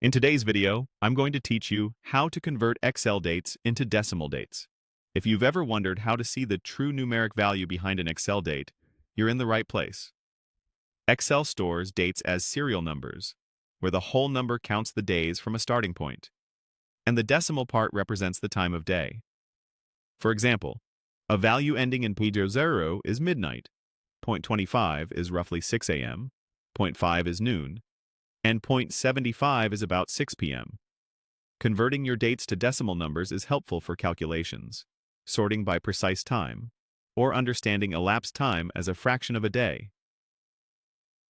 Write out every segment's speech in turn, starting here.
In today's video, I'm going to teach you how to convert Excel dates into decimal dates. If you've ever wondered how to see the true numeric value behind an Excel date, you're in the right place. Excel stores dates as serial numbers, where the whole number counts the days from a starting point, and the decimal part represents the time of day. For example, a value ending in 0 is midnight, 0.25 is roughly 6 a.m., 0.5 is noon, and 0.75 is about 6 p.m. Converting your dates to decimal numbers is helpful for calculations, sorting by precise time, or understanding elapsed time as a fraction of a day.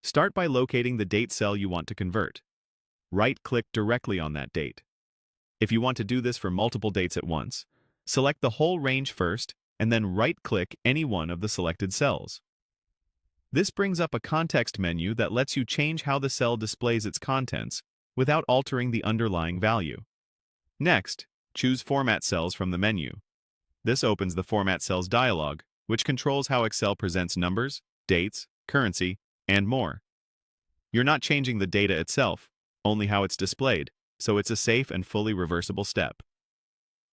Start by locating the date cell you want to convert. Right-click directly on that date. If you want to do this for multiple dates at once, select the whole range first and then right-click any one of the selected cells. This brings up a context menu that lets you change how the cell displays its contents without altering the underlying value. Next, choose Format Cells from the menu. This opens the Format Cells dialog, which controls how Excel presents numbers, dates, currency, and more. You're not changing the data itself, only how it's displayed, so it's a safe and fully reversible step.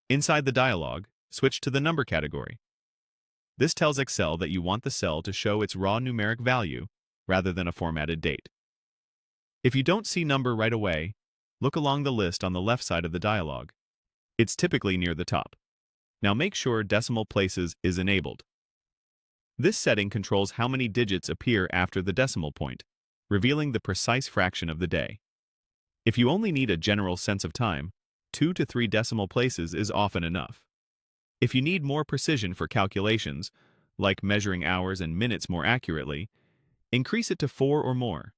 Inside the dialog, switch to the number category. This tells Excel that you want the cell to show its raw numeric value rather than a formatted date. If you don't see number right away, look along the list on the left side of the dialog. It's typically near the top. Now make sure Decimal Places is enabled. This setting controls how many digits appear after the decimal point, revealing the precise fraction of the day. If you only need a general sense of time, 2 to 3 decimal places is often enough. If you need more precision for calculations, like measuring hours and minutes more accurately, increase it to 4 or more.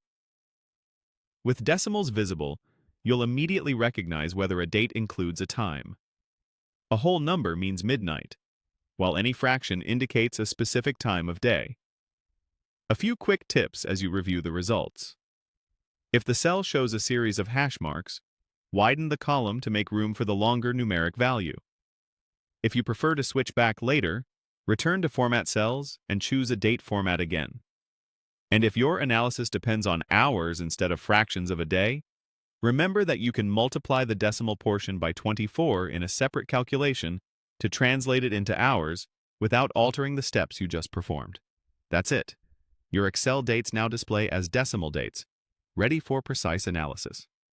With decimals visible, you'll immediately recognize whether a date includes a time. A whole number means midnight, while any fraction indicates a specific time of day. A few quick tips as you review the results. If the cell shows a series of hash marks, widen the column to make room for the longer numeric value. If you prefer to switch back later, return to Format Cells and choose a date format again. And if your analysis depends on hours instead of fractions of a day, remember that you can multiply the decimal portion by 24 in a separate calculation to translate it into hours without altering the steps you just performed. That's it. Your Excel dates now display as decimal dates, ready for precise analysis.